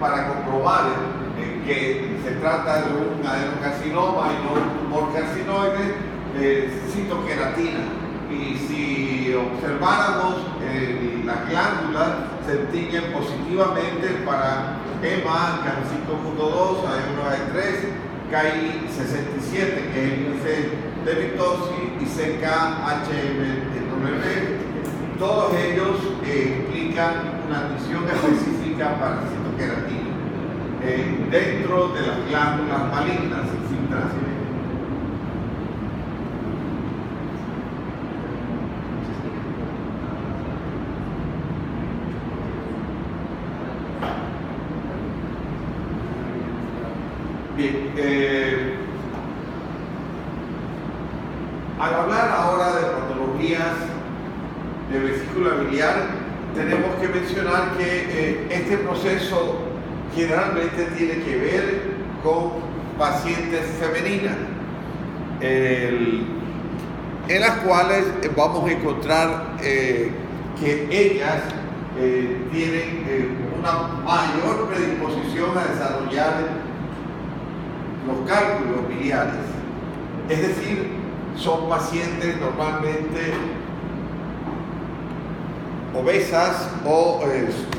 para comprobar que se trata de un adenocarcinoma y no un tumor carcinoide, citoqueratina. Y si observáramos las glándulas, se tiñen positivamente para EMA, CAM5.2, A1A3, KI67, que es el índice de mitosis, y CKHMW. Todos ellos implican una adición específica para citoqueratina dentro de las glándulas malignas infiltradas. Bien, al hablar ahora de patologías de vesícula biliar, tenemos que mencionar que este proceso generalmente tiene que ver con pacientes femeninas, en las cuales vamos a encontrar que ellas tienen una mayor predisposición a desarrollar los cálculos biliares. Es decir, son pacientes normalmente obesas o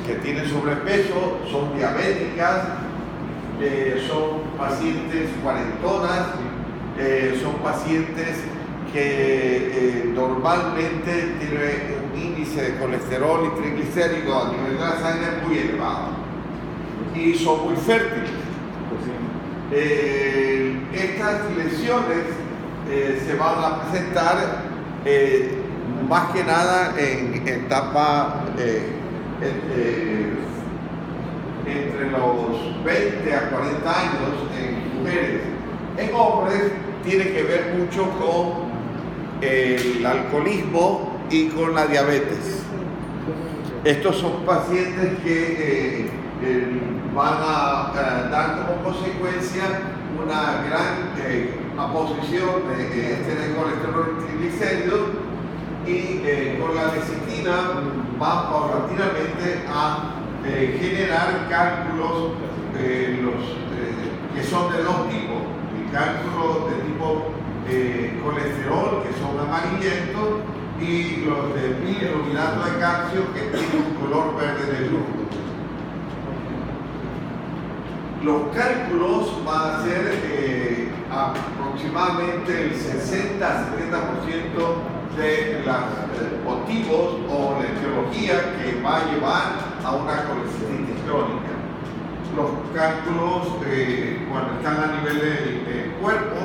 que tienen sobrepeso, son diabéticas, son pacientes cuarentonas, son pacientes que normalmente tienen un índice de colesterol y triglicéridos a nivel de la sangre muy elevado y son muy fértiles. Estas lesiones se van a presentar más que nada en etapa entre los 20 a 40 años en mujeres. En hombres tiene que ver mucho con el alcoholismo y con la diabetes. Estos son pacientes que van a dar como consecuencia una gran posición de colesterol y triglicéridos, y con la lecitina va paulatinamente a generar cálculos que son de dos tipos: el cálculo de tipo colesterol, que son amarillentos, y los de bicarbonato de calcio, que tienen un color verde negruzco. Los cálculos van a ser aproximadamente el 60-70% de los motivos o la etiología que va a llevar a una colecistitis crónica. Los cálculos, cuando están a nivel del cuerpo,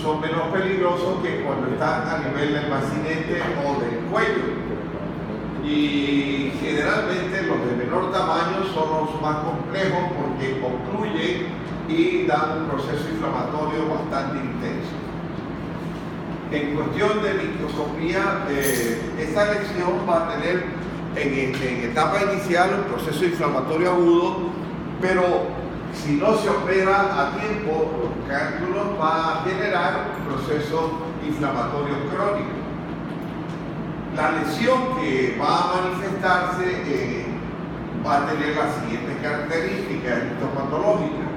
son menos peligrosos que cuando están a nivel del bacinete o del cuello. Y generalmente los de menor tamaño son los más complejos porque concluyen y dan un proceso inflamatorio bastante intenso. En cuestión de microscopía, esta lesión va a tener en etapa inicial un proceso inflamatorio agudo, pero si no se opera a tiempo, los cálculos van a generar un proceso inflamatorio crónico. La lesión que va a manifestarse va a tener las siguientes características histopatológicas.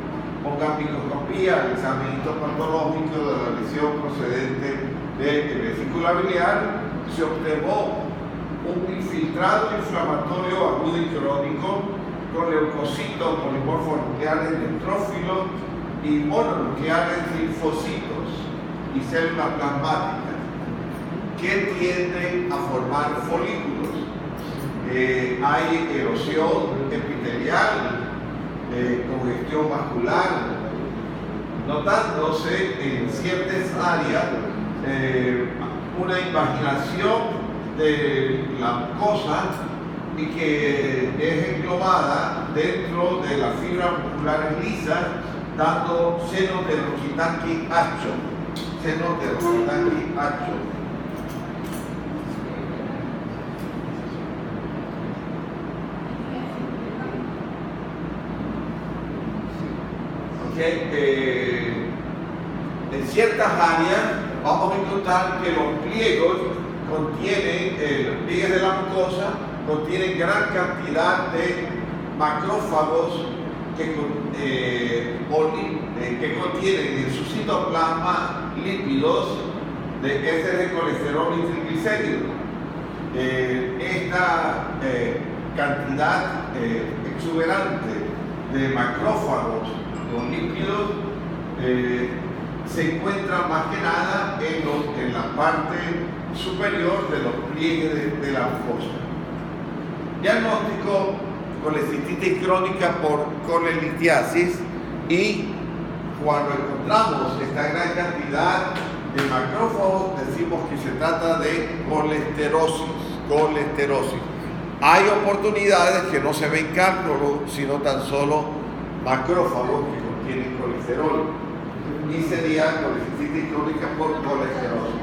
Pongan microscopía, el examen histopatológico de la lesión procedente de vesícula biliar. Se observó un infiltrado inflamatorio agudo y crónico con leucocitos polimorfos nucleares neutrófilos y mononucleares linfocitos y células plasmáticas que tienden a formar folículos. Hay erosión epitelial, congestión vascular, notándose en ciertas áreas una invaginación de la mucosa y que es englobada dentro de las fibras musculares lisas, dando senos de Rokitansky ancho. Senos de Rokitansky ancho. En ciertas áreas vamos a encontrar que los pliegos contienen, los pliegues de la mucosa contienen gran cantidad de macrófagos que contienen en su citoplasma lípidos de ésteres de colesterol y triglicéridos. Esta cantidad exuberante de macrófagos con lípidos se encuentra más que nada en la parte superior de los pliegues de la mucosa. Diagnóstico: colecistitis crónica por colelitiasis, y cuando encontramos esta gran cantidad de macrófagos decimos que se trata de colesterosis. Hay oportunidades que no se ven cálculos, sino tan solo macrófagos que contienen colesterol, y sería colecistitis crónica por colesterosis.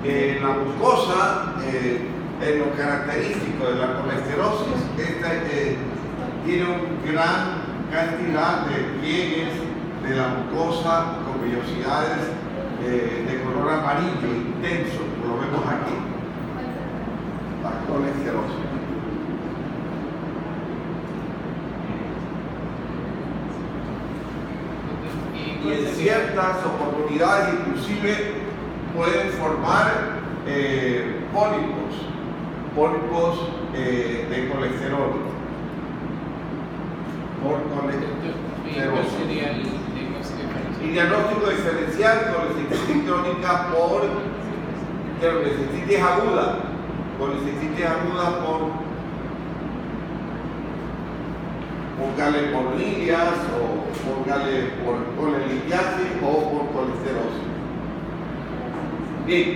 En la mucosa, en lo característico de la colesterosis, esta tiene una gran cantidad de pliegues de la mucosa con vellosidades de color amarillo intenso, lo vemos aquí, la colesterosis. Y en ciertas oportunidades inclusive pueden formar pólipos de colesterol por colesterosis. Y diagnóstico diferencial: colecistitis crónica por colecistitis aguda, póngale por lilias, o póngale por colelitiasis o por colesterosis. Bien,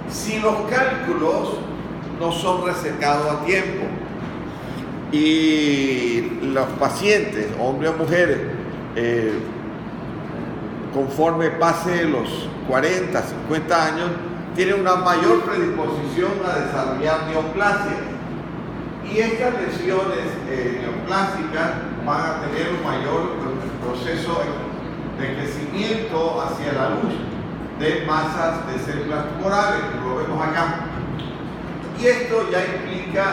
si los cálculos no son resecados a tiempo y los pacientes, hombres o mujeres, conforme pase los 40, 50 años, tienen una mayor predisposición a desarrollar neoplasias, y estas lesiones neoplásicas van a tener un mayor proceso de crecimiento hacia la luz de masas de células tumorales, como lo vemos acá, y esto ya implica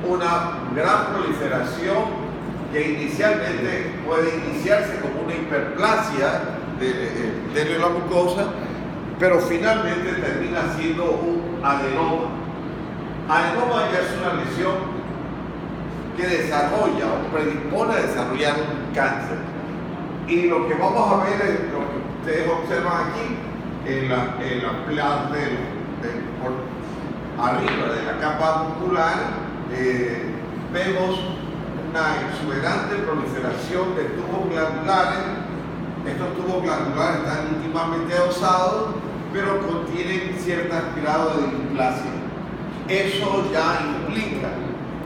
una gran proliferación que inicialmente puede iniciarse como una hiperplasia de la mucosa, pero finalmente termina siendo un adenoma. Adenoma ya es una lesión que desarrolla o predispone a desarrollar un cáncer. Y lo que vamos a ver es lo que ustedes observan aquí en la parte por arriba de la capa muscular. Vemos una exuberante proliferación de tubos glandulares. Estos tubos glandulares están íntimamente adosados, pero contienen cierto grado de displasia. Eso ya implica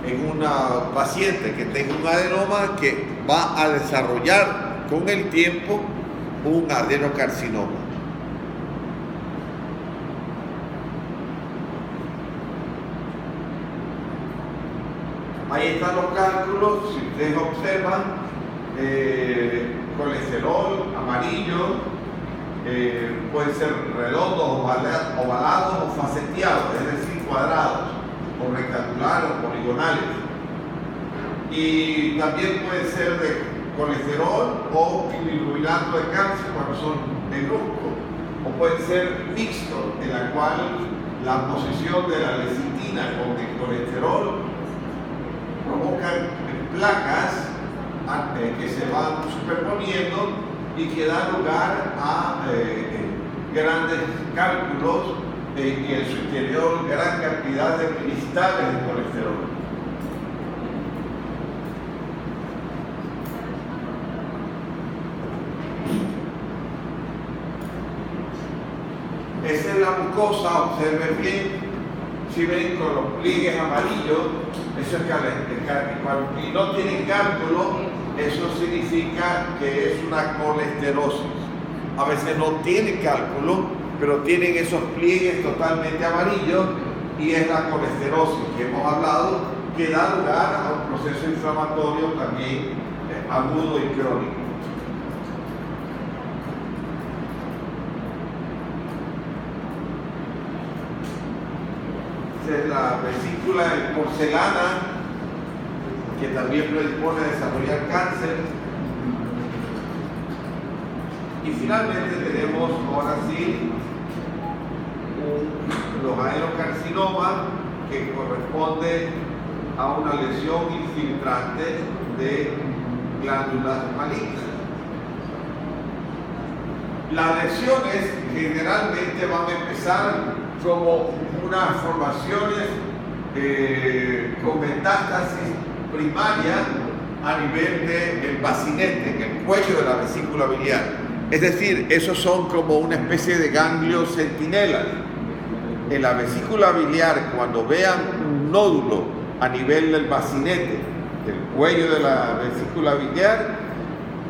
en una paciente que tenga un adenoma que va a desarrollar con el tiempo un adenocarcinoma. Ahí están los cálculos, si ustedes observan, colesterol amarillo, pueden ser redondos, ovalados o faceteados, es decir, cuadrados, o rectangulares o poligonales. Y también puede ser de colesterol o bilirrubinato de calcio cuando son negruzcos, o pueden ser mixtos, en la cual la posición de la lecitina con el colesterol provocan placas que se van superponiendo y que dan lugar a grandes cálculos y en su interior gran cantidad de cristales de colesterol. Esa es la mucosa, observen bien. Si ven con los pliegues amarillos, eso es cuando no tienen cálculo, eso significa que es una colesterosis. A veces no tienen cálculo, pero tienen esos pliegues totalmente amarillos, y es la colesterosis que hemos hablado, que da lugar a un proceso inflamatorio también agudo y crónico. Esta es la vesícula en porcelana, que también predispone a desarrollar cáncer. Y finalmente tenemos ahora sí los adenocarcinomas, que corresponde a una lesión infiltrante de glándulas malignas. Las lesiones generalmente van a empezar como unas formaciones con metástasis primaria a nivel del bacinete, en el cuello de la vesícula biliar. Es decir, esos son como una especie de ganglios centinelas. En la vesícula biliar, cuando vean un nódulo a nivel del bacinete, del cuello de la vesícula biliar,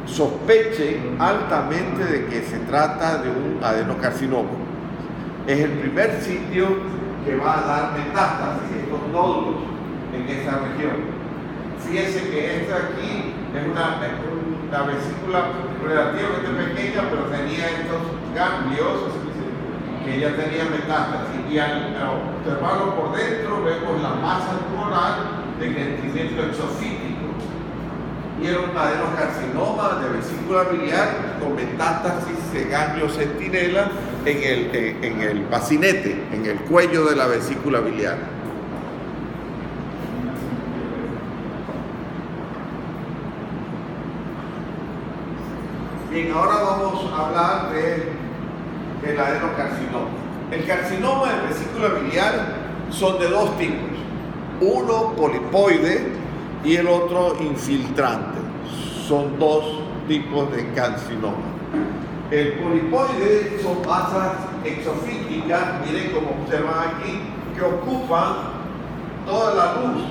sospechen altamente de que se trata de un adenocarcinoma. Es el primer sitio que va a dar metástasis, estos nódulos en esa región. Fíjense que esta aquí es una vesícula relativamente pequeña, pero tenía estos ganglios que ya tenía metástasis. Y al observarlo por dentro vemos la masa tumoral de crecimiento exofítico. Y era un adenocarcinoma de vesícula biliar con metástasis de ganglios centinela en el bacinete, en el cuello de la vesícula biliar. Bien, ahora vamos a hablar del adenocarcinoma. El carcinoma de vesícula biliar son de dos tipos, uno polipoide y el otro infiltrante. Son dos tipos de carcinoma. El polipoide son masas exofíticas, miren como observan aquí, que ocupan toda la luz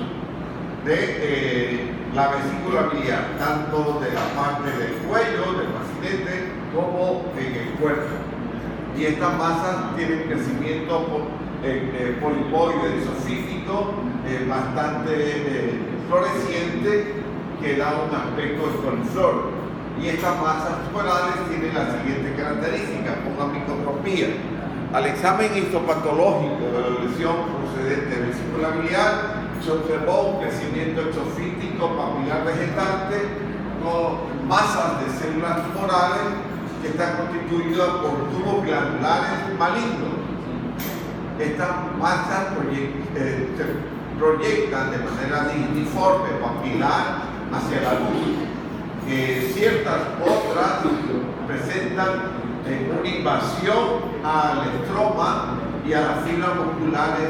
de la vesícula biliar, tanto de la parte del cuello, del bacinete, como en el cuerpo. Y estas masas tienen crecimiento polipoide exofítico bastante floreciente, que da un aspecto de coliflor. Y estas masas tumorales tienen la siguiente característica: pongan microscopía. Al examen histopatológico de la lesión procedente de vesícula biliar, se observó un crecimiento exofítico papilar vegetante con masas de células tumorales que están constituidas por tubos glandulares malignos. Estas masas se proyectan de manera uniforme, papilar, hacia la luz. Ciertas otras presentan una invasión al estroma y a las fibras musculares,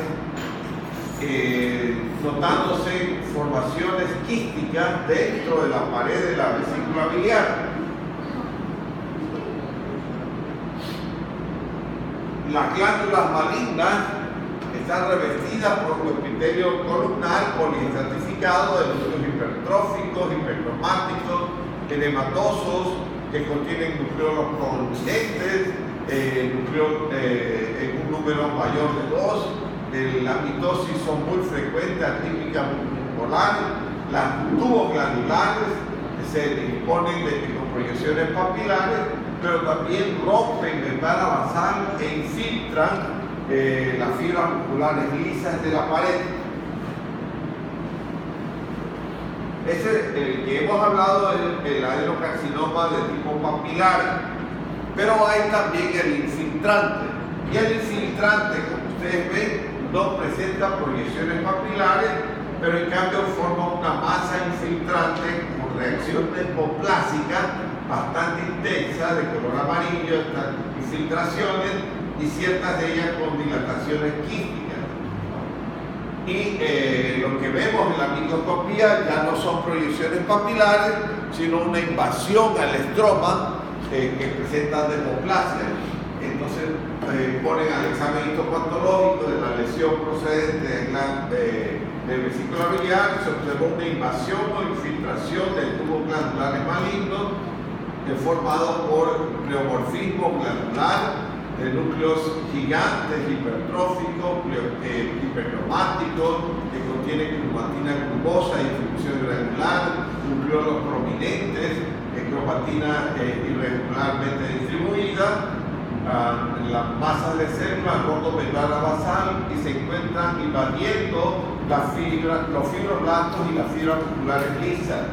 notándose formaciones quísticas dentro de la pared de la vesícula biliar. Las glándulas malignas están revestidas por un epitelio columnar poliestratificado de núcleos hipertróficos, hipercromáticos, edematosos, que contienen nucleolos prominentes, en un número mayor de 2. La mitosis son muy frecuentes, atípicas multipolares. Los tubos glandulares se disponen con proyecciones papilares, pero también rompen membrana basal e infiltran las fibras musculares lisas de la pared. El que hemos hablado es el adenocarcinoma de tipo papilar, pero hay también el infiltrante. Y el infiltrante, como ustedes ven, no presenta proyecciones papilares, pero en cambio forma una masa infiltrante con reacción desmoplásica bastante intensa, de color amarillo, estas infiltraciones, y ciertas de ellas con dilataciones quísticas. Y lo que vemos en la microscopía ya no son proyecciones papilares, sino una invasión al estroma que presenta desmoplasia. Entonces ponen al examen histopatológico de la lesión procedente de vesícula biliar, se observó una invasión o infiltración del tubo glandulares malignos formado por pleomorfismo glandular de núcleos gigantes, hipertróficos, hipercromáticos, que contienen cromatina grumosa, distribución irregular, nucleolos prominentes, cromatina irregularmente distribuida, las masas de células gordomembrana basal y se encuentran invadiendo los fibroblastos y las fibras musculares lisas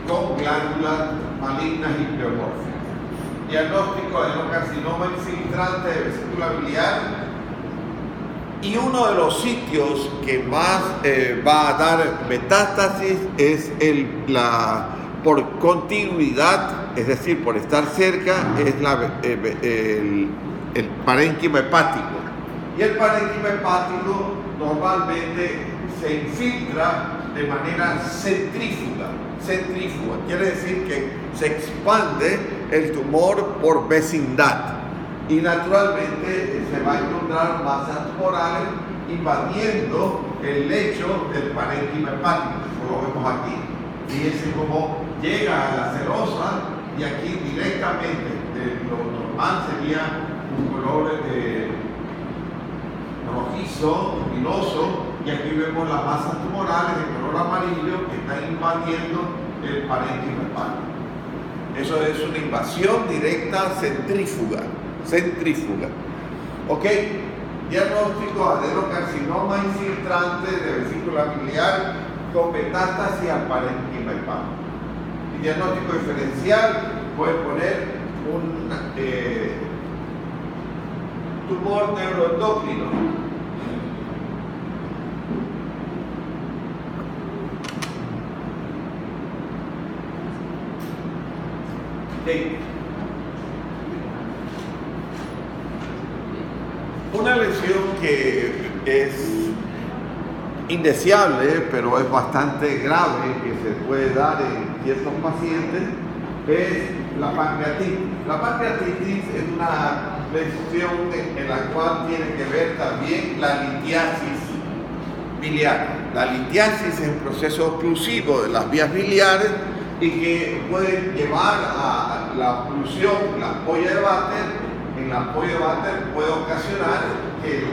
con glándulas malignas y pleomórficas. Diagnóstico de adenocarcinoma infiltrante de vesícula biliar. Y uno de los sitios que más va a dar metástasis es por continuidad, es decir, por estar cerca, es el parénquima hepático. Y el parénquima hepático normalmente se infiltra de manera centrífuga. Centrífuga quiere decir que se expande el tumor por vecindad. Y naturalmente se va a encontrar masas tumorales invadiendo el lecho del parénquima hepático, como lo vemos aquí. Fíjense cómo llega a la serosa y aquí directamente lo normal sería un color rojizo, luminoso, y aquí vemos las masas tumorales de color amarillo que están invadiendo el parénquima hepático. Eso es una invasión directa centrífuga. Centrífuga. Ok, diagnóstico adenocarcinoma infiltrante de vesícula biliar con metástasis al parénquima hepático. Y diagnóstico diferencial puede poner un tumor neuroendocrino. Okay. Una lesión que es indeseable, pero es bastante grave, que se puede dar en ciertos pacientes, es la pancreatitis. La pancreatitis es una lesión en la cual tiene que ver también la litiasis biliar. La litiasis es un proceso oclusivo de las vías biliares y que puede llevar a la oclusión, la ampolla de Vater. En la ampolla de Vater puede ocasionar que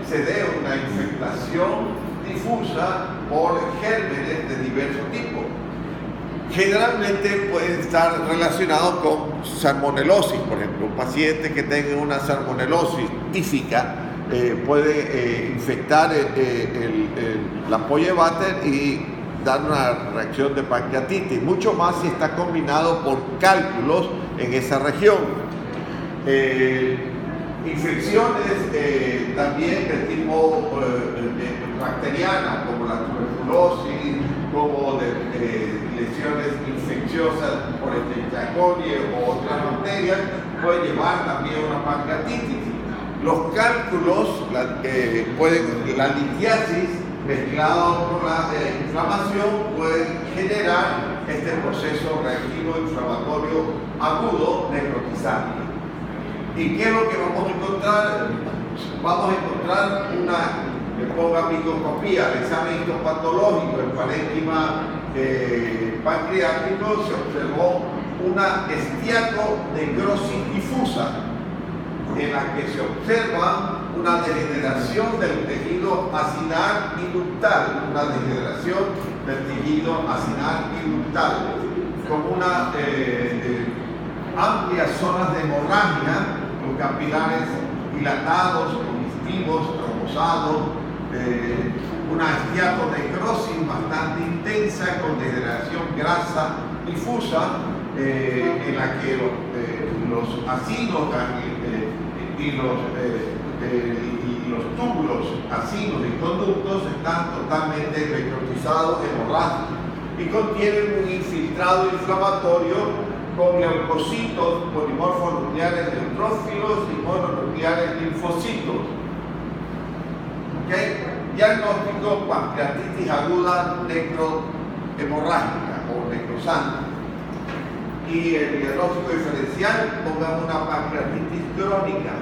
se dé una infectación difusa por gérmenes de diversos tipos. Generalmente puede estar relacionado con salmonelosis, por ejemplo. Un paciente que tenga una salmonelosis tífica puede infectar la ampolla de Vater y dar una reacción de pancreatitis, mucho más si está combinado por cálculos en esa región. Infecciones también de tipo bacteriana, como la tuberculosis, como lesiones infecciosas por Escherichia coli o otras bacterias, pueden llevar también a una pancreatitis. Los cálculos, la litiasis mezclado con la inflamación pueden generar este proceso reactivo inflamatorio agudo necrotizante. ¿Y qué es lo que vamos a encontrar? Vamos a encontrar una microscopía, el examen histopatológico, el parénquima pancreático, se observó una estiaconecrosis difusa, en la que se observa una degeneración del tejido acinar y ductal, con una amplias zonas de hemorragia, con capilares dilatados, congestivos, trombosados, una estiatonecrosis bastante intensa con degeneración grasa difusa, en la que los acinos y los túbulos acinos y conductos están totalmente necrotizados, hemorrágicos, y contienen un infiltrado inflamatorio con leucocitos, polimorfos nucleares neutrófilos y mononucleares linfocitos. ¿Okay? Diagnóstico: pancreatitis aguda necrohemorrágica o necrosante. Y el diagnóstico diferencial, pongamos una pancreatitis crónica,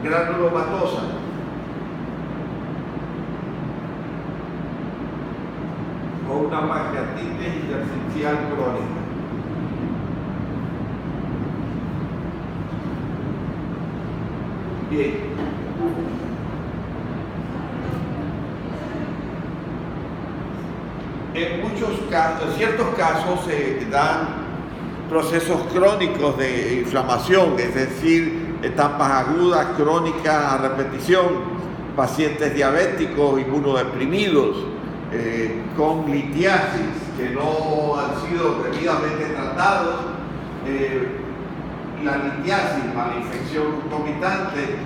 granulomatosa. O una pancreatitis intersticial crónica. Bien. En ciertos casos se dan procesos crónicos de inflamación, es decir, etapas agudas, crónicas a repetición, pacientes diabéticos, inmunodeprimidos, con litiasis que no han sido debidamente tratados. La litiasis, la infección concomitante,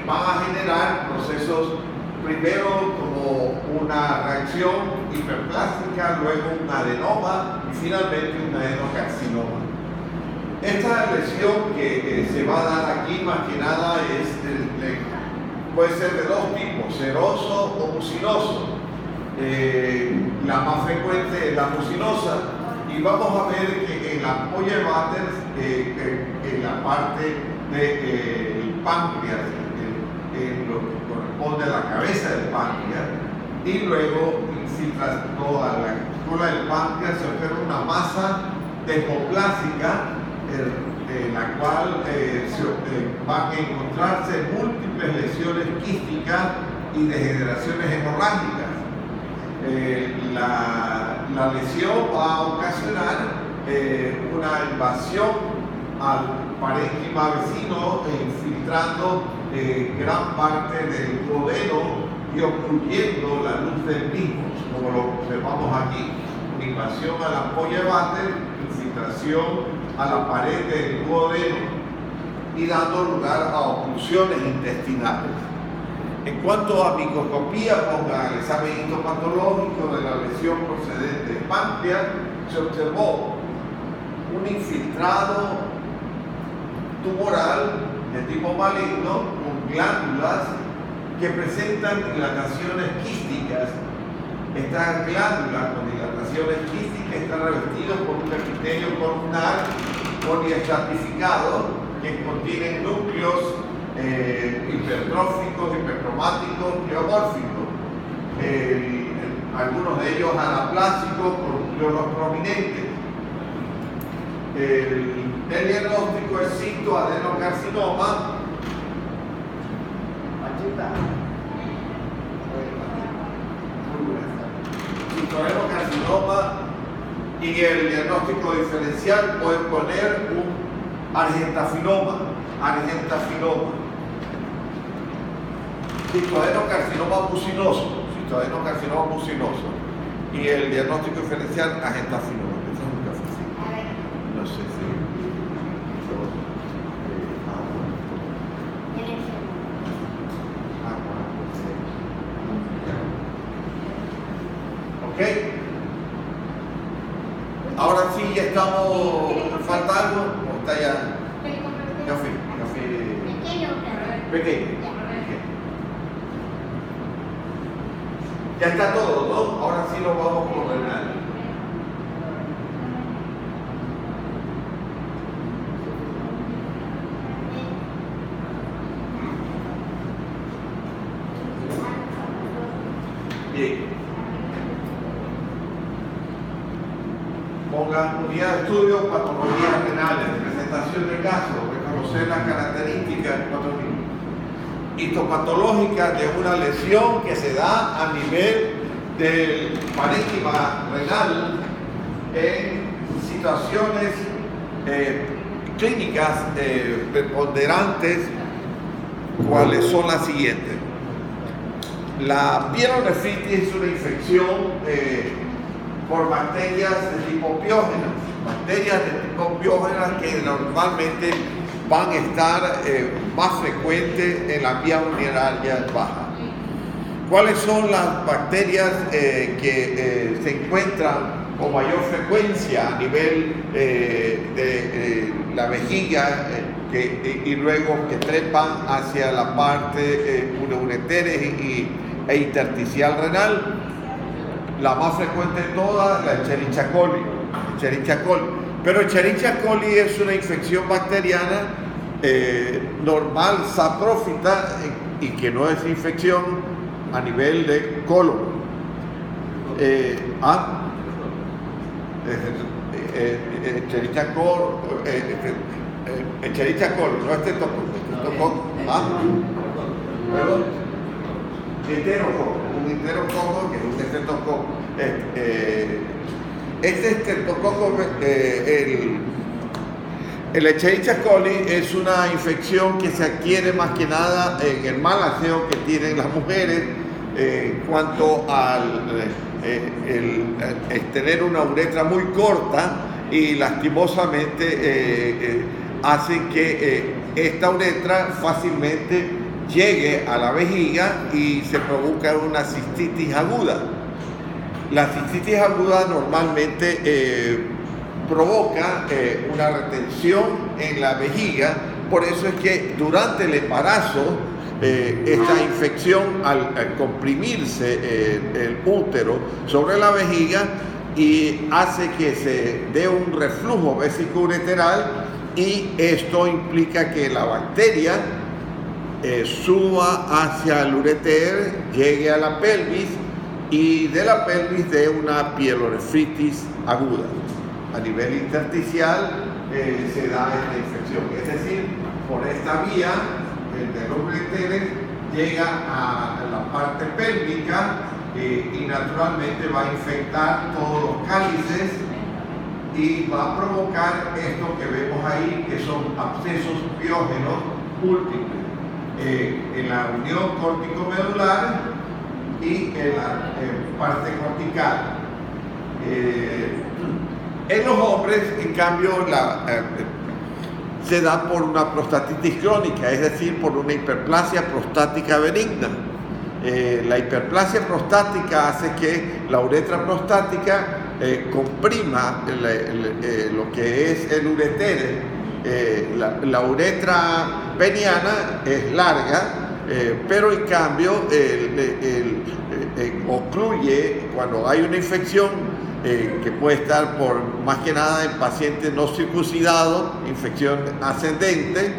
van a generar procesos, primero como una reacción hiperplástica, luego un adenoma y finalmente un adenocarcinoma. Esta lesión que se va a dar aquí más que nada puede ser de dos tipos, seroso o mucinoso. La más frecuente es la mucinosa, y vamos a ver que en la ampolla de Batten, en la parte del páncreas, en lo que corresponde a la cabeza del páncreas, y luego infiltra toda la cola del páncreas, se observa una masa desmoplásica en la cual van a encontrarse múltiples lesiones quísticas y degeneraciones hemorrágicas. La lesión va a ocasionar una invasión al parénquima vecino, infiltrando gran parte del duodeno y obstruyendo la luz del mismo, como lo observamos aquí. Una invasión a la ampolla de Batten, infiltración a la pared del duodeno y dando lugar a oclusiones intestinales. En cuanto a microscopía, pongan el examen histopatológico de la lesión procedente del páncreas, se observó un infiltrado tumoral de tipo maligno con glándulas que presentan dilataciones quísticas. Estas glándulas con dilataciones quísticas están revestidas por un epitelio columnar poliestratificado que contienen núcleos hipertróficos, hipercromáticos, pleomórficos. Algunos de ellos anaplásicos con núcleos prominentes. El diagnóstico es citoadenocarcinoma. Citoadenocarcinoma, y el diagnóstico diferencial puede poner un argentafinoma. Citoadenocarcinoma mucinoso, y el diagnóstico diferencial argentafinoma. Eso es un cafecito. No sé si ok. Ahora sí, ya estamos. ¿Falta algo? ¿O está ya? Café. Pequeño. Ya está todo, ¿no? Ahora sí lo vamos a ordenar. Bien. Pongan unidad de estudio, patologías renales, presentación de casos, reconocer las características histopatológicas de una lesión que se da a nivel del parénquima renal en situaciones clínicas preponderantes, cuáles son las siguientes. La pielonefritis es una infección por bacterias de tipo piógenas, que normalmente van a estar más frecuentes en la vía urinaria baja. ¿Cuáles son las bacterias que se encuentran con mayor frecuencia a nivel de la vejiga y luego que trepan hacia la parte ureteres e intersticial renal? La más frecuente de todas, la Escherichia coli. Pero Escherichia coli es una infección bacteriana normal, saprófita, y que no es infección a nivel de colon. Escherichia coli, no es estreptococo. Perdón. Un enterococo, que es un estreptococo. Este Streptococcus, el Escherichia coli es una infección que se adquiere más que nada en el mal aseo que tienen las mujeres cuanto al tener una uretra muy corta y lastimosamente hacen que esta uretra fácilmente llegue a la vejiga y se provoca una cistitis aguda. La cistitis aguda normalmente provoca una retención en la vejiga, por eso es que durante el embarazo esta infección al comprimirse el útero sobre la vejiga y hace que se dé un reflujo vesicoureteral y esto implica que la bacteria suba hacia el ureter, llegue a la pelvis y de la pelvis de una pielonefritis aguda. A nivel intersticial se da esta infección, es decir, por esta vía el de los ureteres llega a la parte pélvica y naturalmente va a infectar todos los cálices y va a provocar esto que vemos ahí, que son abscesos piógenos múltiples en la unión córtico-medular y en la parte cortical. En los hombres, en cambio, se da por una prostatitis crónica, es decir, por una hiperplasia prostática benigna. La hiperplasia prostática hace que la uretra prostática comprima lo que es el ureter. La uretra peniana es larga, pero en cambio ocluye cuando hay una infección que puede estar por más que nada en pacientes no circuncidados, infección ascendente,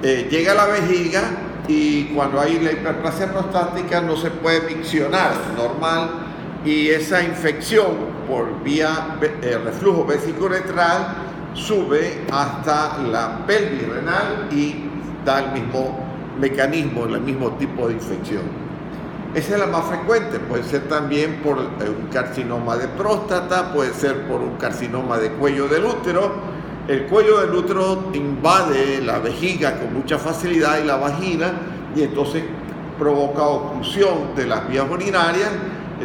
llega a la vejiga y cuando hay la hiperplasia prostática no se puede miccionar normal y esa infección por vía reflujo vesicouretral sube hasta la pelvis renal y da el mismo mecanismo, el mismo tipo de infección. Esa es la más frecuente, puede ser también por un carcinoma de próstata, puede ser por un carcinoma de cuello del útero. El cuello del útero invade la vejiga con mucha facilidad y la vagina y entonces provoca oclusión de las vías urinarias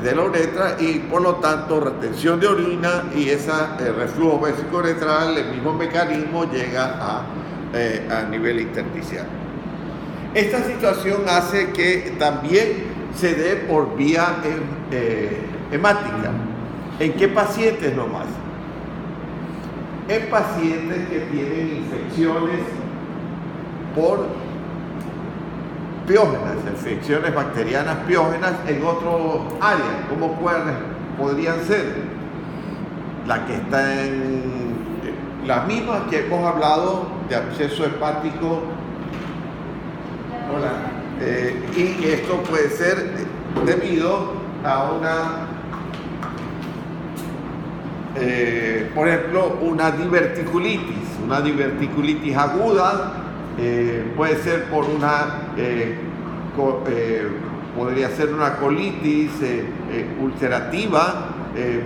de la uretra y por lo tanto retención de orina y ese reflujo vesicouretral, el mismo mecanismo llega a nivel intersticial. Esta situación hace que también se dé por vía hemática. ¿En qué pacientes nomás? En pacientes que tienen infecciones por piógenas, infecciones bacterianas piógenas en otras áreas. ¿Cómo podrían ser? La que está en las mismas que hemos hablado de absceso hepático. Hola. Y esto puede ser debido a por ejemplo, una diverticulitis aguda, puede ser por podría ser una colitis ulcerativa,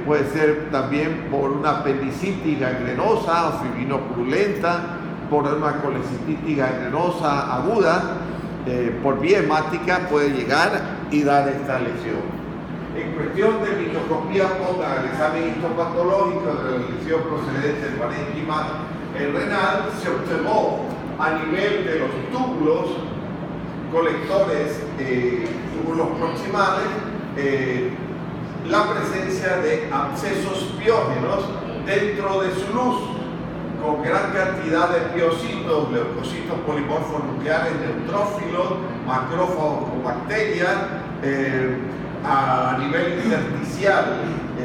puede ser también por una apendicitis gangrenosa o fibrinoprulenta, por una colecistitis gangrenosa aguda. Por vía hemática puede llegar y dar esta lesión. En cuestión de microscopía, pongan el examen histopatológico de la lesión procedente del parénquima renal, se observó a nivel de los túbulos colectores, túbulos proximales, la presencia de abscesos piógenos dentro de su luz, con gran cantidad de piocitos, leucocitos polimorfos nucleares, neutrófilos, macrófagos con bacterias. A nivel intersticial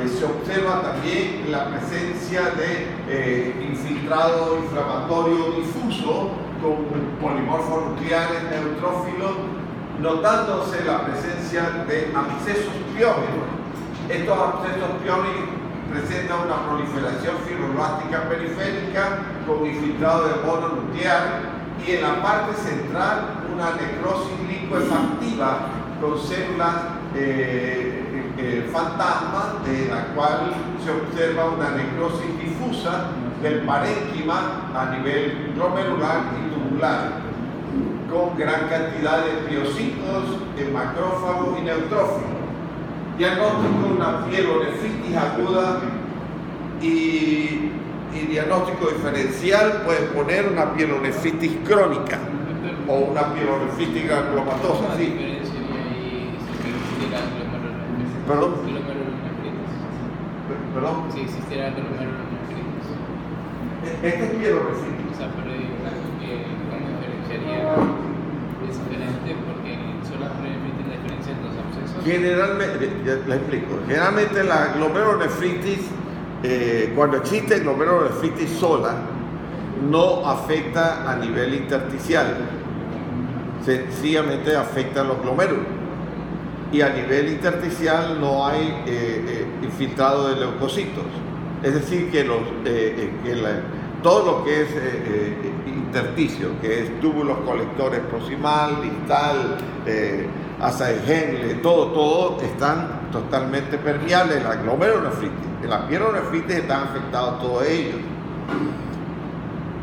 se observa también la presencia de infiltrado inflamatorio difuso con polimorfos nucleares, neutrófilos, notándose la presencia de abscesos piógenos. Estos abscesos piógenos presenta una proliferación fibroblástica periférica con infiltrado de mononuclear y en la parte central una necrosis licoefactiva con células fantasma, en la cual se observa una necrosis difusa del parénquima a nivel glomerular y tubular, con gran cantidad de piocitos, macrófagos y neutrófilos. Diagnóstico de una pielonefritis aguda y diagnóstico diferencial puede poner una pielonefritis crónica o una pielonefritis granulomatosa. ¿Sí? ¿Perdón? ¿Perdón? Si existiera glomerulonefritis. Esta es pielonefritis. O sea, pero ¿cómo diferenciaría? Es diferente porque son las nefritis diferencian los abscesos. Generalmente, ya les explico, generalmente la glomerulonefritis, cuando existe glomerulonefritis sola, no afecta a nivel intersticial, sencillamente afecta a los glomérulos. Y a nivel intersticial no hay infiltrado de leucocitos. Es decir, que todo lo que es intersticio, que es túbulos colectores proximal, distal, asa de Henle, todo están totalmente permeables en la glomerulonefritis. En la pielonefritis están afectados todos ellos.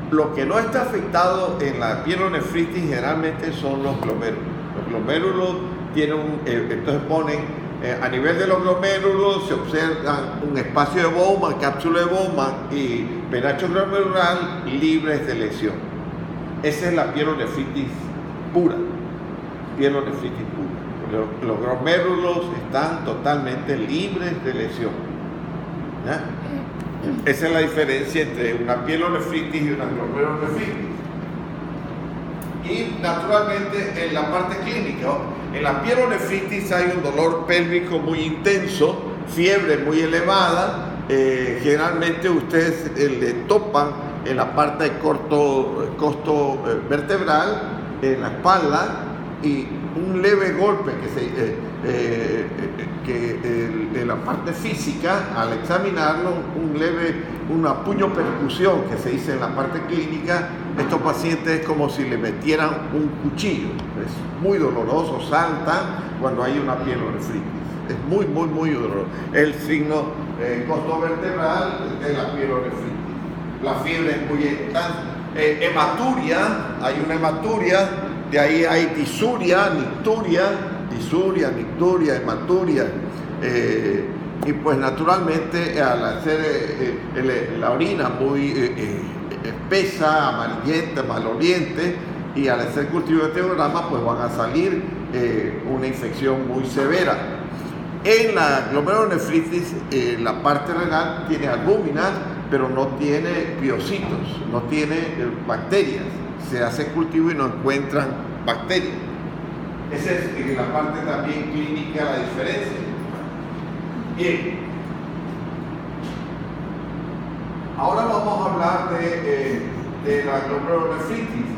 Lo que no está afectado en la pielonefritis generalmente son los glomérulos. Los glomérulos tienen entonces ponen a nivel de los glomérulos se observan un espacio de Bowman, cápsula de Bowman y penacho glomerular libres de lesión. Esa es la pielonefritis pura. Pielonefritis pura. Los glomérulos están totalmente libres de lesión. ¿Ya? Esa es la diferencia entre una pielonefritis y una glomerulonefritis. Y naturalmente en la parte clínica, en la pielonefritis hay un dolor pélvico muy intenso, fiebre muy elevada, generalmente ustedes le topan en la parte de costo vertebral, en la espalda, y un leve golpe en la parte física, al examinarlo, una puño percusión que se dice en la parte clínica. Estos pacientes es como si le metieran un cuchillo, es muy doloroso, saltan cuando hay una pielonefritis, es muy doloroso. El signo costo vertebral de la pielonefritis. La fiebre es muy intensa. Hematuria, hay una hematuria, de ahí hay disuria, nicturia, hematuria. Y pues naturalmente al hacer la orina muy espesa, amarillenta, maloliente, y al hacer cultivo de teograma pues van a salir una infección muy severa. En la glomerulonefritis la parte renal tiene albúminas, pero no tiene piocitos, no tiene bacterias. Se hace cultivo y no encuentran bacterias. Esa es en la parte también clínica la diferencia. Bien. Ahora vamos a hablar de la glomerulonefritis.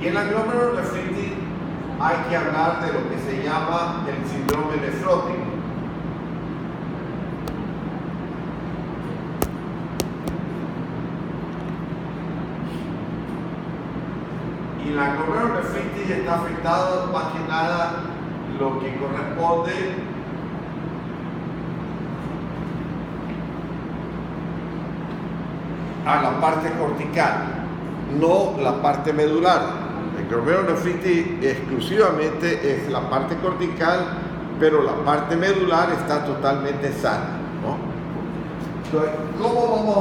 Y en la glomerulonefritis hay que hablar de lo que se llama el síndrome nefrótico. Y la glomerulonefritis está afectado más que nada lo que corresponde a la parte cortical, no la parte medular. La glomerulonefritis exclusivamente es la parte cortical, pero la parte medular está totalmente sana, ¿no? Entonces, ¿cómo vamos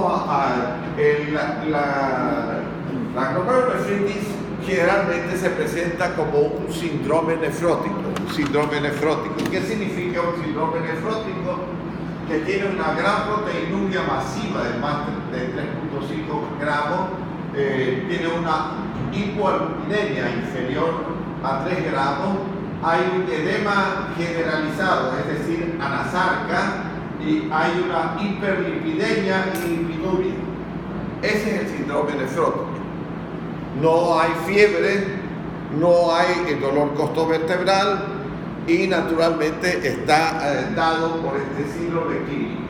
la glomerulonefritis generalmente se presenta como un síndrome nefrótico? ¿Qué significa un síndrome nefrótico? Que tiene una gran proteinuria masiva de más de 3.5 gramos, tiene una hipoalbuminemia inferior a 3 gramos, hay un edema generalizado, es decir, anasarca, y hay una hiperlipidemia y lipiduria. Ese es el síndrome nefrótico. No hay fiebre, no hay dolor costovertebral y naturalmente está dado por este síndrome clínico.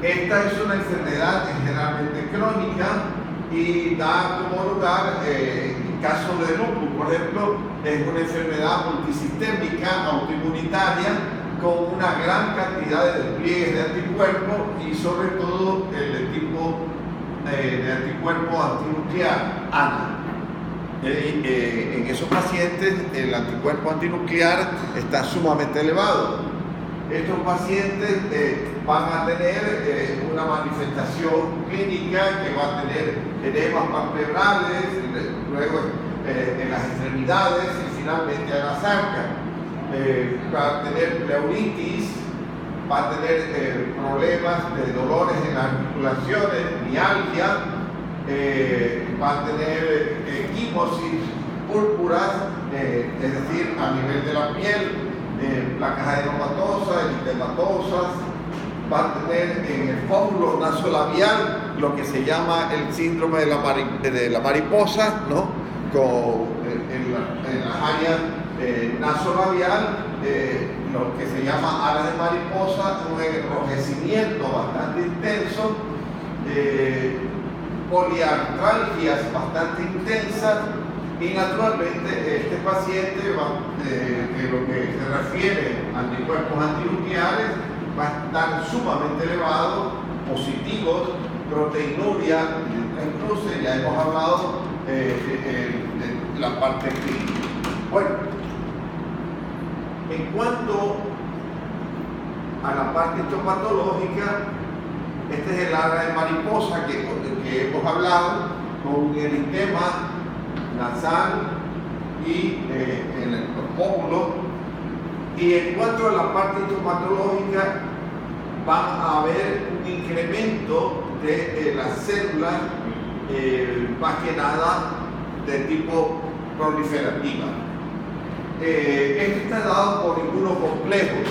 Esta es una enfermedad generalmente crónica y da como lugar el caso de lupus, por ejemplo, es una enfermedad multisistémica, autoinmunitaria, con una gran cantidad de despliegues de anticuerpos y sobre todo el tipo de anticuerpo antinuclear, ANA. En esos pacientes el anticuerpo antinuclear está sumamente elevado. Estos pacientes van a tener una manifestación clínica que va a tener edemas palpebrales, luego en las extremidades y finalmente en las ancas. Va a tener pleuritis, va a tener problemas de dolores en las articulaciones, mialgia, va a tener quimosis púrpuras, es decir, a nivel de la piel, placas adenomatosas, eritematosas, va a tener en el fórulo nasolabial lo que se llama el síndrome de la mariposa, ¿no? En las áreas nasolabial, lo que se llama alas de mariposa, un enrojecimiento bastante intenso, poliartralgias bastante intensas. Y naturalmente este paciente, en lo que se refiere a anticuerpos antinucleares, va a estar sumamente elevado, positivos, proteinuria, incluso ya hemos hablado de la parte clínica. Bueno, en cuanto a la parte histopatológica, este es el ala de mariposa que hemos hablado, con un eritema nasal y en los pómulos. Y en cuanto a la parte histopatológica, va a haber un incremento de las células, más que nada de tipo proliferativa. Esto está dado por inmunocomplejos,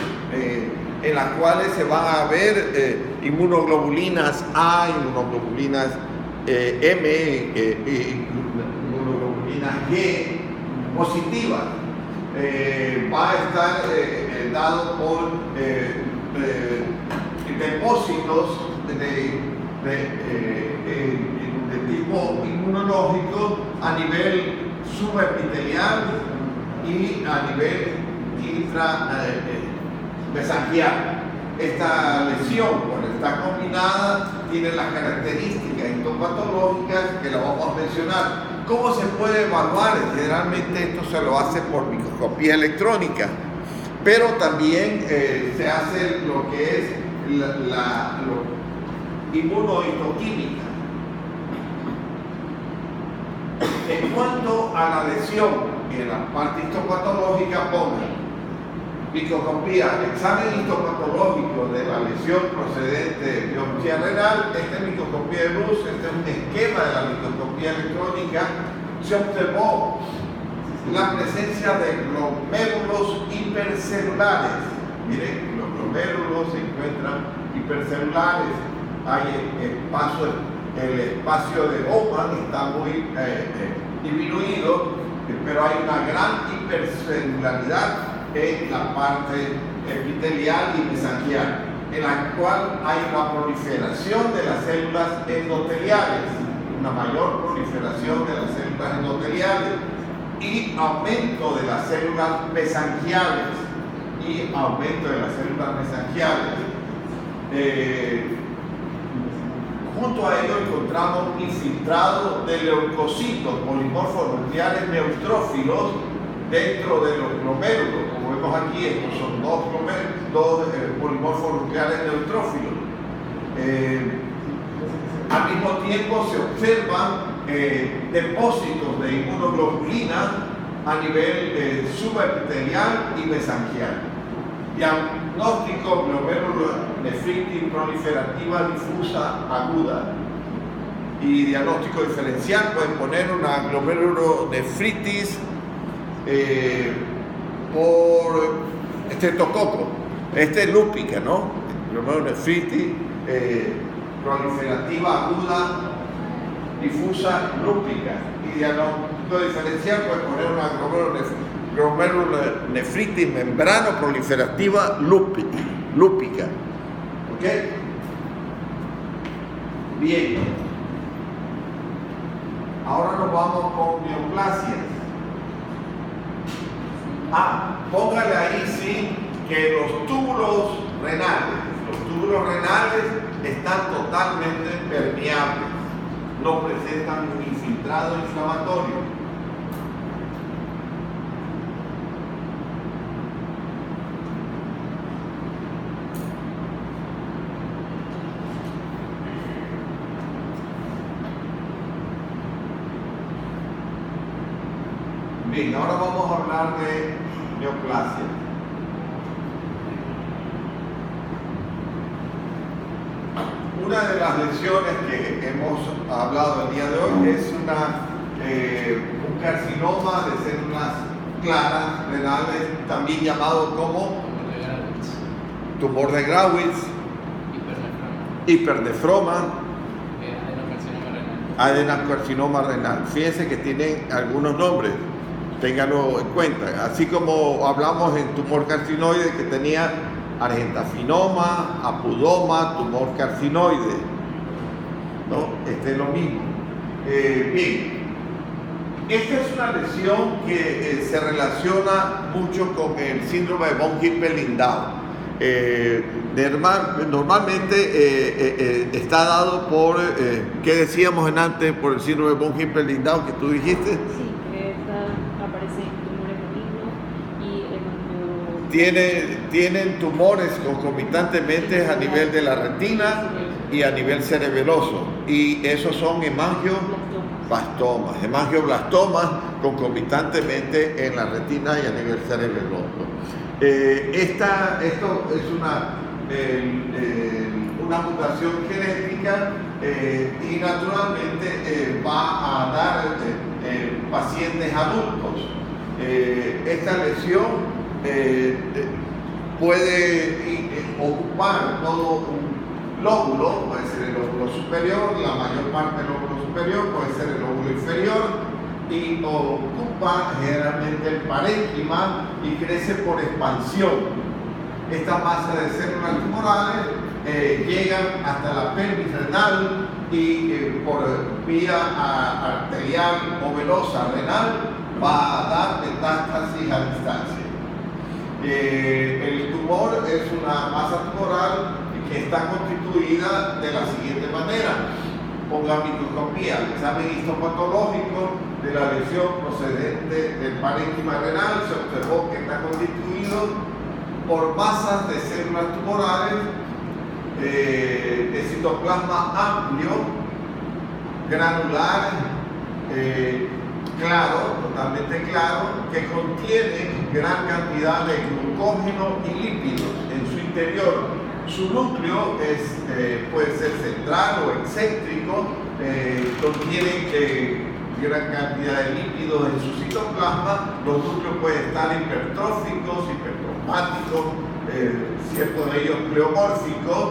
en las cuales se van a ver inmunoglobulinas A, inmunoglobulinas M, inmunoglobulinas G positivas. Va a estar dado por depósitos de tipo inmunológico a nivel subepitelial y a nivel mesangial. Esta lesión, cuando está combinada, tiene las características histopatológicas que la vamos a mencionar. ¿Cómo se puede evaluar? Generalmente esto se lo hace por microscopía electrónica, pero también se hace lo que es la inmunohistoquímica. En cuanto a la lesión, en la parte histopatológica pongan microscopía, examen histopatológico de la lesión procedente de biopsia renal. Esta es microscopía de luz, este es un esquema de la microscopía electrónica. Se observó la presencia de glomérulos hipercelulares. Miren, los glomérulos se encuentran hipercelulares. Hay el espacio de Bowman está muy disminuido, pero hay una gran hipercelularidad en la parte epitelial y mesangial, en la cual hay una proliferación de las células endoteliales, una mayor proliferación de las células endoteliales y aumento de las células mesangiales Junto a ello encontramos infiltrado de leucocitos polimorfos nucleares neutrófilos dentro de los glomérulos. Como vemos aquí, estos son dos polimorfos nucleares neutrófilos. Al mismo tiempo se observan depósitos de inmunoglobulina a nivel subepitelial y mesangial. Diagnóstico: glomerulonefritis proliferativa difusa aguda. Y diagnóstico diferencial, pueden poner una glomerulonefritis por estreptococo. Este es lúpica, ¿no? Glomerulonefritis proliferativa aguda difusa lúpica. Y diagnóstico diferencial, pueden poner una glomerulonefritis membrano proliferativa lúpica. ¿Ok? Bien. Ahora nos vamos con neoplasias. Póngale ahí sí que los túbulos renales están totalmente permeables, no presentan un infiltrado inflamatorio. Bien, ahora vamos a hablar de neoplasia. Una de las lesiones que hemos hablado el día de hoy es un carcinoma de células claras renales, también llamado como tumor de Grawitz, hipernefroma, adenocarcinoma renal. Fíjense que tienen algunos nombres, ténganlo en cuenta. Así como hablamos en tumor carcinoide que tenía argentafinoma, apudoma, tumor carcinoide, ¿no? Este es lo mismo. Bien, esta es una lesión que se relaciona mucho con el síndrome de von Hippel-Lindau. Normalmente está dado por, ¿qué decíamos antes? Por el síndrome de von Hippel-Lindau que tú dijiste. Sí, que aparece en tumores malignos y Tienen tumores concomitantemente a nivel de la retina y a nivel cerebeloso, y esos son hemangioblastomas concomitantemente en la retina y a nivel cerebeloso. Esto es una mutación genética y naturalmente va a dar pacientes adultos. Esta lesión puede ocupar todo un lóbulo, puede ser el lóbulo superior, la mayor parte del lóbulo superior, puede ser el lóbulo inferior, y ocupa generalmente el parénquima y crece por expansión. Esta masa de células tumorales llegan hasta la pelvis renal y por vía arterial o venosa renal va a dar metástasis a distancia. El tumor es una masa tumoral que está constituida de la siguiente manera. Con la microscopía, el examen histopatológico de la lesión procedente del parénquima renal, se observó que está constituido por masas de células tumorales de citoplasma amplio, granular, claro, totalmente claro, que contiene gran cantidad de glucógeno y lípidos en su interior. Su núcleo puede ser central o excéntrico, contiene gran cantidad de lípidos en su citoplasma. Los núcleos pueden estar hipertróficos, hipertrofmáticos, ciertos de ellos pleomórficos.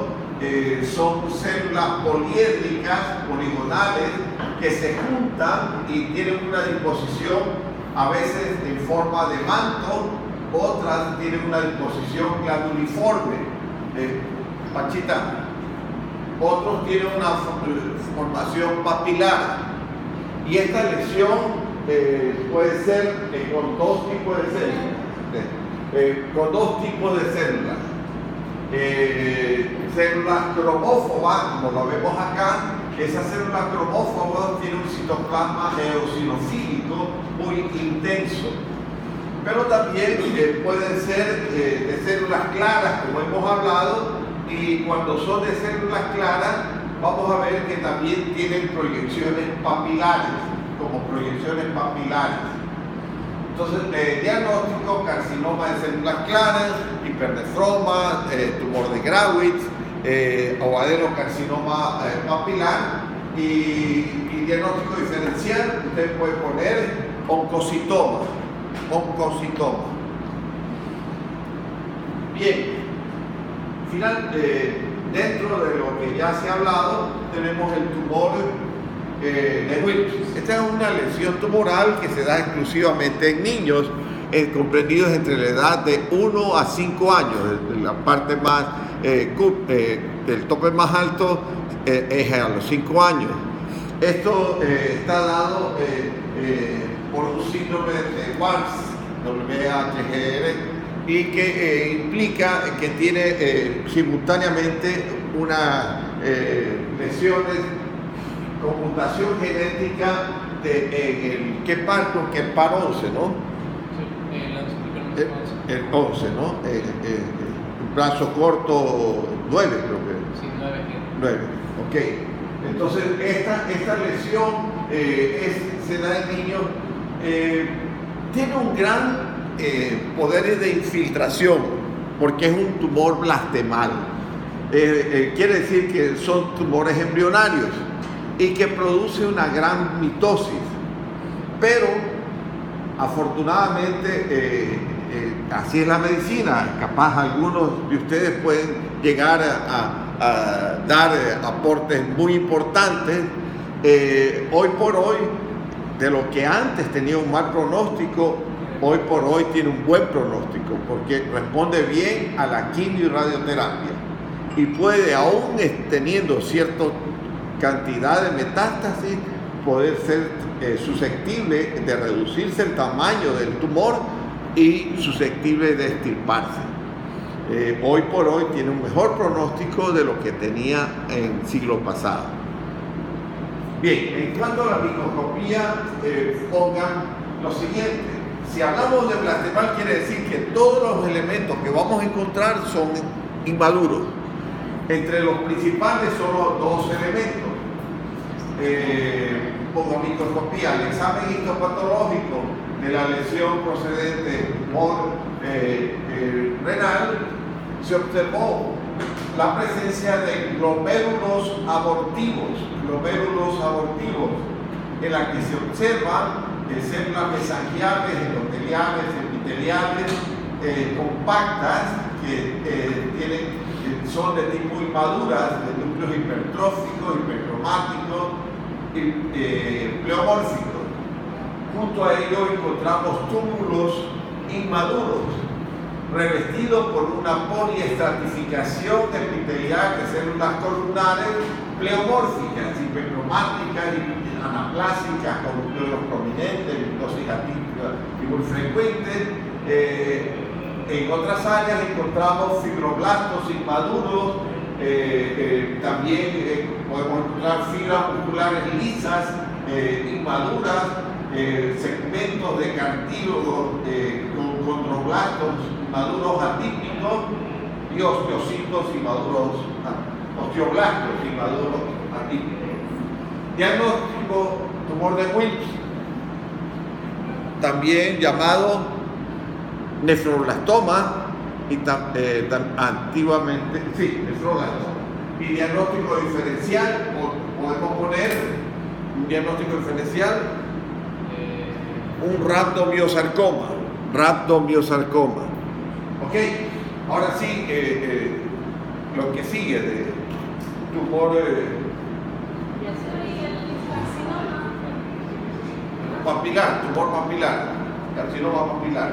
Son células poliédricas, poligonales, que se juntan y tienen una disposición a veces en forma de manto, otras tienen una disposición glanduliforme. Pachita, otros tienen una formación papilar, y esta lesión puede ser con dos tipos de células, células cromófobas, como lo vemos acá. Esas células cromófobas tienen un citoplasma eosinofílico muy intenso, pero también pueden ser de células claras, como hemos hablado, y cuando son de células claras vamos a ver que también tienen proyecciones papilares, como proyecciones papilares. Entonces, diagnóstico: carcinoma de células claras, hipernefroma, tumor de Grawitz o adenocarcinoma papilar, y diagnóstico diferencial, usted puede poner oncocitoma. Bien, dentro de lo que ya se ha hablado, tenemos el tumor de Wilks. Esta es una lesión tumoral que se da exclusivamente en niños comprendidos entre la edad de 1 a 5 años. La parte más, el tope más alto es a los 5 años. Esto está dado por un síndrome de WAHS, WAHGR, y que implica que tiene simultáneamente unas lesiones con mutación genética en el KEPAR con KEPAR 11, ¿no? Sí, El 11, ¿no? El brazo corto 9, creo que. sí, 9, ok. Entonces, esta lesión se da en niños, tiene un gran poder de infiltración, porque es un tumor blastemal. Quiere decir que son tumores embrionarios y que produce una gran mitosis. Pero, afortunadamente, así es la medicina. Capaz algunos de ustedes pueden llegar a dar aportes muy importantes. Hoy por hoy, de lo que antes tenía un mal pronóstico, hoy por hoy tiene un buen pronóstico, porque responde bien a la quimio y radioterapia y puede, aún teniendo cierta cantidad de metástasis, poder ser susceptible de reducirse el tamaño del tumor y susceptible de extirparse. Hoy por hoy tiene un mejor pronóstico de lo que tenía en siglo pasado. Bien, en cuanto a la microscopía, pongan lo siguiente. Si hablamos de blastemal, quiere decir que todos los elementos que vamos a encontrar son inmaduros. Entre los principales son los dos elementos. Pongo microscopía, el examen histopatológico de la lesión procedente por renal, se observó la presencia de glomérulos abortivos, en la que se observa células mesangiales, endoteliales, epiteliales, compactas, que son de tipo inmaduras, de núcleos hipertróficos, hipercromáticos y pleomórficos. Junto a ello encontramos túmulos inmaduros, revestidos por una poliestratificación epitelial de células columnares pleomórficas, hipercromáticas y anaplásicas, con núcleos prominentes, mitosis atípica y muy frecuentes. En otras áreas encontramos fibroblastos inmaduros, también podemos encontrar fibras musculares lisas, inmaduras, segmentos de cartílago con condroblastos inmaduros atípicos y osteocitos inmaduros, osteoblastos inmaduros atípicos. Diagnóstico: tumor de Wilks, también llamado nefroblastoma, y antiguamente, sí, nefroblastoma. Y diagnóstico diferencial, podemos poner un diagnóstico diferencial, un rhabdomyosarcoma. Ok, ahora sí, lo que sigue de tumor papilar, tumor papilar, carcinoma papilar.